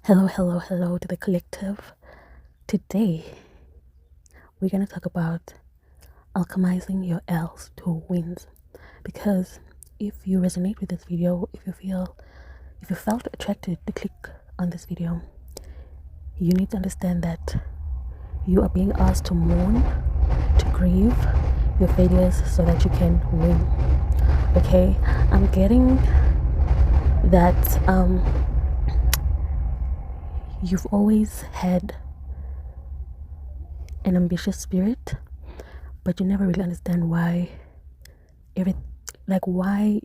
Hello to the collective. Today, we're going to talk about alchemizing your L's to wins. Because if you resonate with this video, if you felt attracted to click on this video, you need to understand that you are being asked to mourn, to grieve your failures so that you can win. Okay, I'm getting that you've always had an ambitious spirit, but you never really understand why why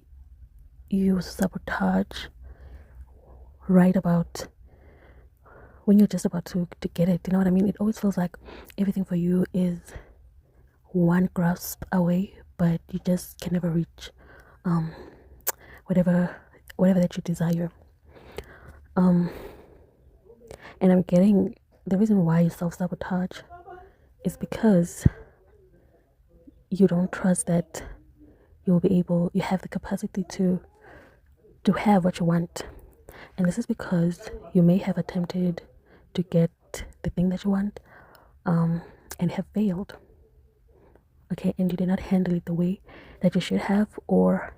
you sabotage right about when you're just about to get it. You know what I mean? It always feels like everything for you is one grasp away, but you just can never reach whatever that you desire. And I'm getting the reason why you self-sabotage is because you don't trust that you have the capacity to have what you want. And this is because you may have attempted to get the thing that you want and have failed. Okay, and you did not handle it the way that you should have, or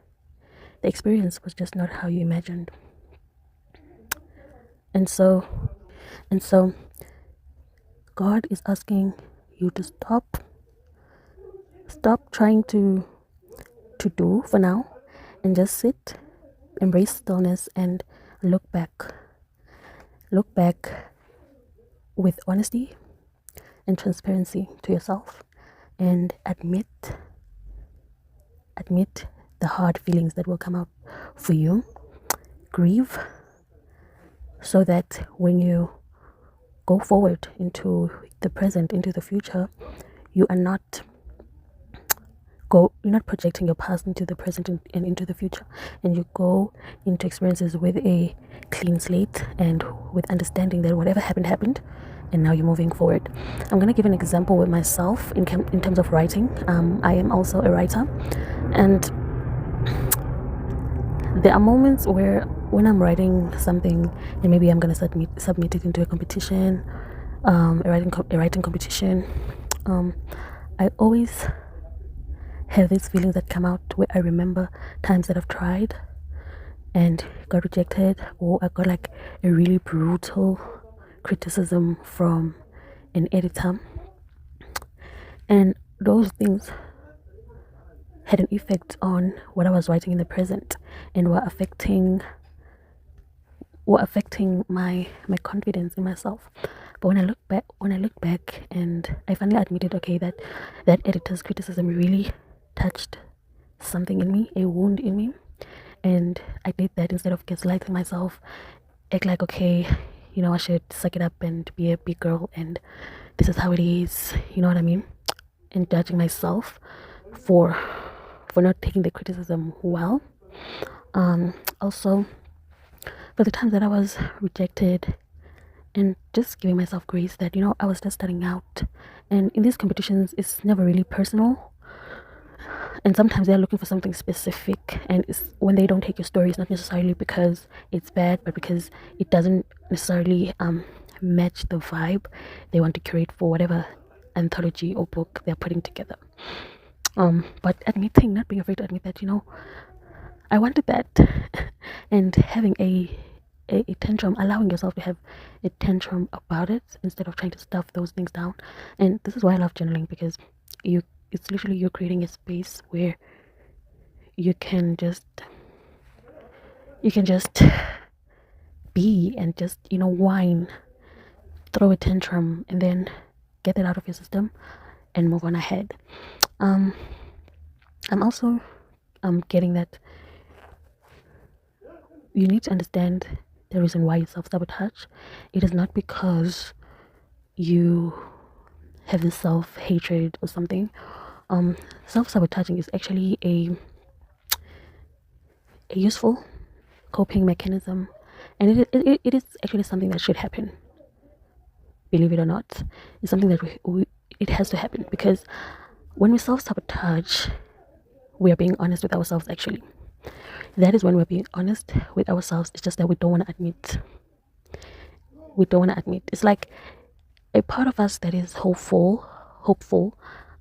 the experience was just not how you imagined. And so God is asking you to stop trying to do for now, and just sit, embrace stillness, and look back with honesty and transparency to yourself, and admit the hard feelings that will come out for you. Grieve so that when you go forward into the present, into the future, you're not projecting your past into the present and into the future, and you go into experiences with a clean slate and with understanding that whatever happened, and now you're moving forward. I'm going to give an example with myself in terms of writing. I am also a writer, and there are moments where when I'm writing something and maybe I'm going to submit it into a competition, a writing competition, I always have these feelings that come out where I remember times that I've tried and got rejected, or I got like a really brutal criticism from an editor, and those things had an effect on what I was writing in the present and were affecting my confidence in myself. But when I look back and I finally admitted, okay, that editor's criticism really touched something in me, a wound in me, and I did that instead of gaslighting myself, act like, okay, I should suck it up and be a big girl, and this is how it is, you know what I mean, and judging myself for not taking the criticism well. Also, for the times that I was rejected, and just giving myself grace that I was just starting out, and in these competitions it's never really personal, and sometimes they're looking for something specific, and when they don't take your story, it's not necessarily because it's bad, but because it doesn't necessarily match the vibe they want to curate for whatever anthology or book they're putting together. But not being afraid to admit that I wanted that and having a tantrum, allowing yourself to have a tantrum about it instead of trying to stuff those things down. And this is why I love journaling, because it's literally you're creating a space where you can just be and just whine, throw a tantrum, and then get it out of your system and move on ahead. I'm also getting that you need to understand the reason why you self-sabotage. It is not because you have this self-hatred or something. Self-sabotaging is actually a useful coping mechanism, and it is actually something that should happen. Believe it or not, it's something that it has to happen, because when we self-sabotage, we are being honest with ourselves. Actually, that is when we're being honest with ourselves. It's just that we don't want to admit. we don't want to admit. It's like a part of us that is hopeful,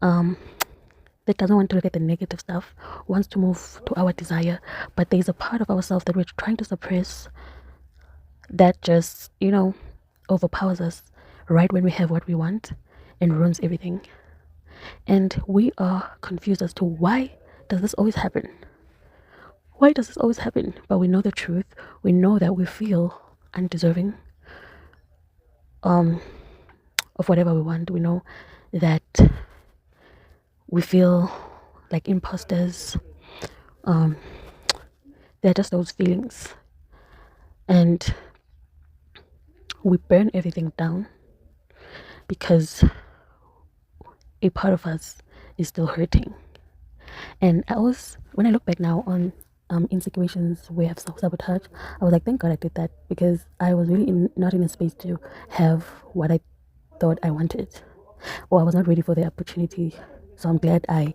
um, that doesn't want to look at the negative stuff, wants to move to our desire, but there's a part of ourselves that we're trying to suppress that just, overpowers us right when we have what we want and ruins everything. And we are confused as to why does this always happen? Why does this always happen? But we know the truth. We know that we feel undeserving of whatever we want. We know that we feel like imposters. They're just those feelings. And we burn everything down because a part of us is still hurting. And when I look back now on in situations where I've self-sabotage, I was like, thank God I did that, because I was really not in a space to have what I thought I wanted, or I was not ready for the opportunity. So I'm glad I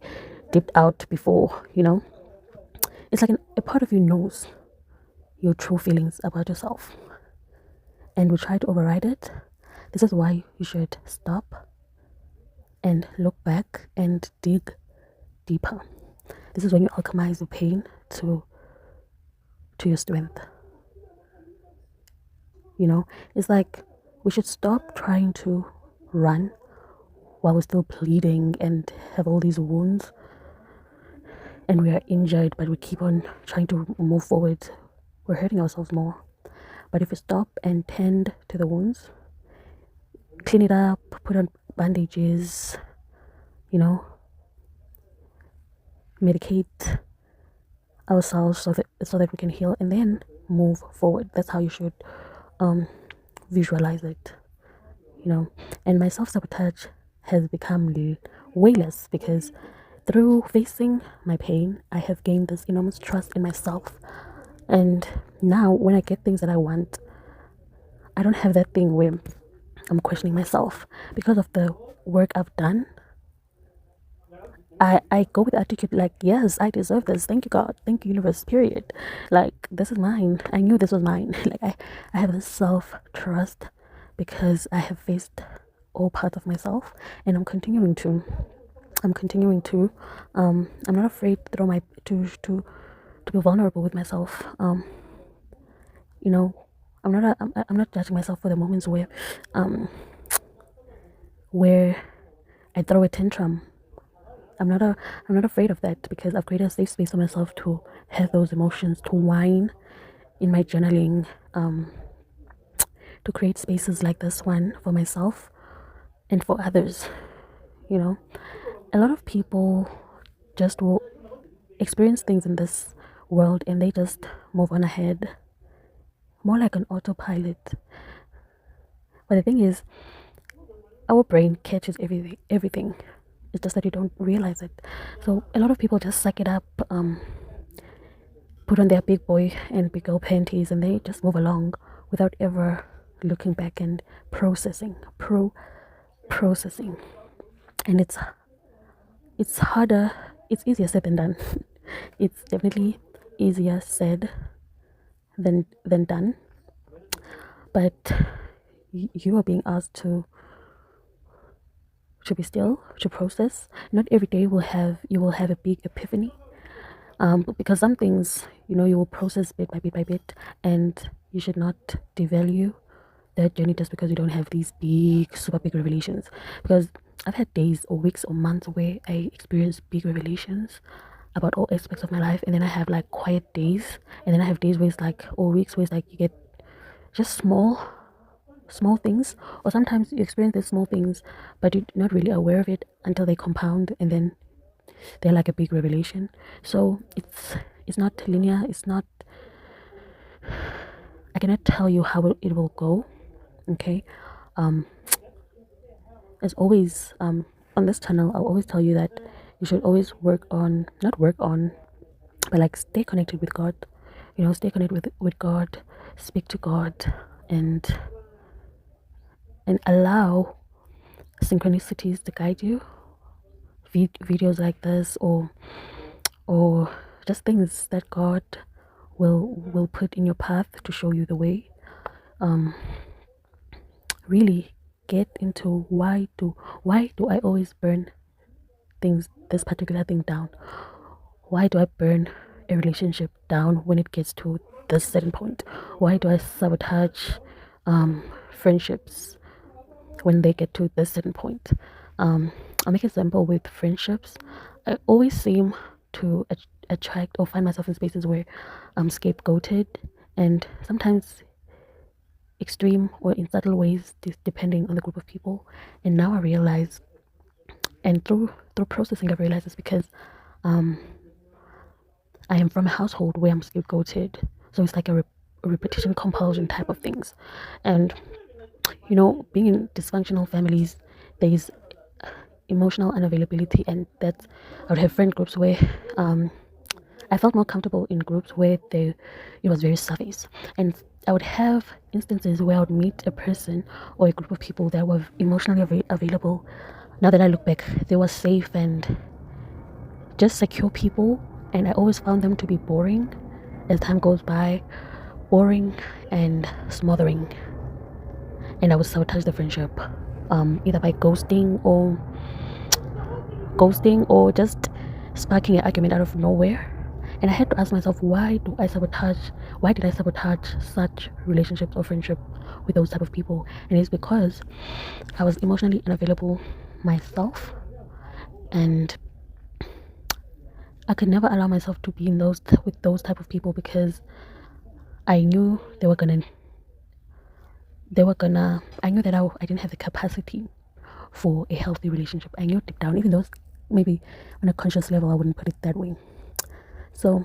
dipped out before, It's like a part of you knows your true feelings about yourself, and we try to override it. This is why you should stop and look back and dig deeper. This is when you alchemize the pain to your strength. It's like we should stop trying to run while we're still bleeding and have all these wounds and we are injured, but we keep on trying to move forward. We're hurting ourselves more. But if we stop and tend to the wounds, clean it up, put on bandages, medicate ourselves so that we can heal and then move forward. That's how you should visualize it, And my self-sabotage has become way less because through facing my pain, I have gained this enormous trust in myself. And now when I get things that I want, I don't have that thing where I'm questioning myself. Because of the work I've done, I go with attitude like, yes, I deserve this. Thank you, God. Thank you, universe, period. Like, this is mine. I knew this was mine. Like, I have this self-trust because I have faced all parts of myself, and I'm continuing to. I'm not afraid to throw my to be vulnerable with myself. I'm not judging myself for the moments where I throw a tantrum. I'm not afraid of that because I've created a safe space for myself to have those emotions, to whine in my journaling, to create spaces like this one for myself and for others. A lot of people just will experience things in this world and they just move on ahead, more like an autopilot. But the thing is, our brain catches everything. It's just that you don't realize it. So a lot of people just suck it up, put on their big boy and big girl panties, and they just move along without ever looking back and processing. And it's harder. It's easier said than done. It's definitely easier said than done. But you are being asked to be still, to process. Not every day you will have a big epiphany, because some things you will process bit by bit by bit, and you should not devalue that journey just because you don't have these super big revelations. Because I've had days or weeks or months where I experience big revelations about all aspects of my life, and then I have like quiet days, and then I have days where it's like, or weeks where it's like you get just small things, or sometimes you experience these small things but you're not really aware of it until they compound and then they're like a big revelation. So it's not linear. It's not, I cannot tell you how it will go. Okay. As always, on this channel I'll always tell you that you should always not work on, but like stay connected with God. Stay connected with God, speak to God, and allow synchronicities to guide you. Videos like this, or just things that God will put in your path to show you the way. really get into why do I always burn this particular thing down? Why do I burn a relationship down when it gets to this certain point? Why do I sabotage friendships when they get to this certain point? I'll make an example with friendships. I always seem to attract or find myself in spaces where I'm scapegoated, and sometimes extreme or in subtle ways, depending on the group of people. And now I realize, and through processing, I realize it's because um, I am from a household where I'm scapegoated, so it's like a repetition compulsion type of things. And being in dysfunctional families, there is emotional unavailability, and that's I would have friend groups where I felt more comfortable in groups where it was very surface, and I would have instances where I would meet a person or a group of people that were emotionally available. Now that I look back, they were safe and just secure people, and I always found them to be boring as time goes by, boring and smothering, and I would sabotage the friendship, either by ghosting or just sparking an argument out of nowhere. And I had to ask myself, why did I sabotage such relationships or friendship with those type of people? And it's because I was emotionally unavailable myself, and I could never allow myself to be in with those type of people, because I knew I knew that I didn't have the capacity for a healthy relationship. I knew deep down, even though maybe on a conscious level I wouldn't put it that way. So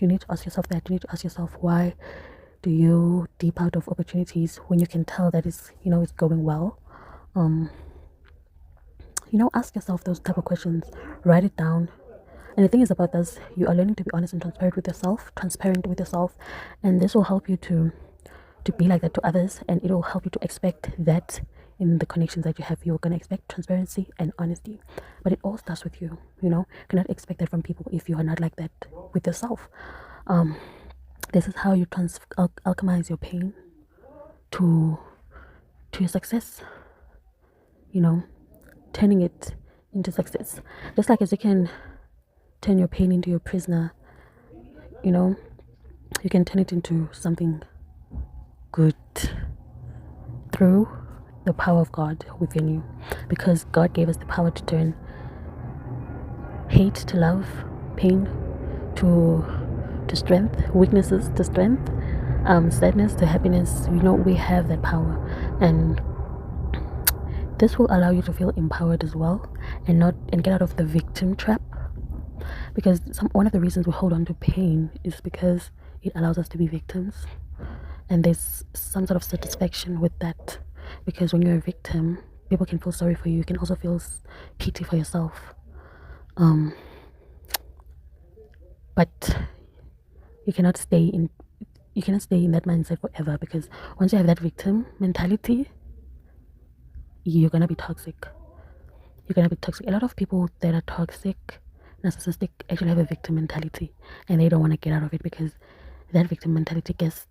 you need to ask yourself that. You need to ask yourself, why do you dip out of opportunities when you can tell that it's going well? Ask yourself those type of questions. Write it down. And the thing is about this, you are learning to be honest and transparent with yourself, and this will help you to be like that to others, and it will help you to expect that in the connections that you have. You're going to expect transparency and honesty, but it all starts with you. You cannot expect that from people if you are not like that with yourself. This is how you alchemize your pain to your success, turning it into success. Just like as you can turn your pain into your prisoner, you can turn it into something good through the power of God within you, because God gave us the power to turn hate to love, pain to strength, weaknesses to strength, sadness to happiness. We have that power, and this will allow you to feel empowered as well, and get out of the victim trap, because one of the reasons we hold on to pain is because it allows us to be victims, and there's some sort of satisfaction with that, because when you're a victim, people can feel sorry for you. You can also feel pity for yourself, but you cannot stay in that mindset forever, because once you have that victim mentality, you're gonna be toxic. A lot of people that are toxic, narcissistic, actually have a victim mentality, and they don't want to get out of it, because that victim mentality gets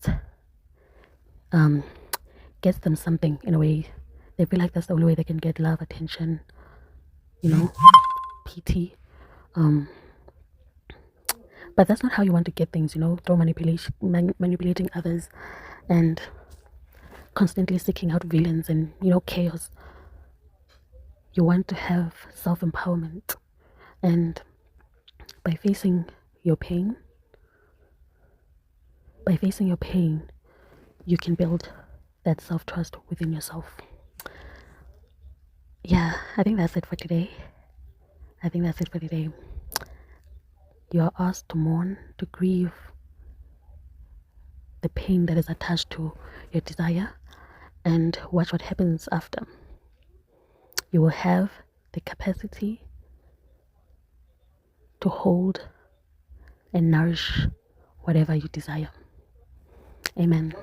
them something. In a way, they feel like that's the only way they can get love, attention, pity, but that's not how you want to get things, through manipulating others and constantly seeking out villains and chaos. You want to have self-empowerment, and by facing your pain, you can build that self-trust within yourself. Yeah, I think that's it for today. You are asked to mourn, to grieve the pain that is attached to your desire, and watch what happens after. You will have the capacity to hold and nourish whatever you desire. Amen.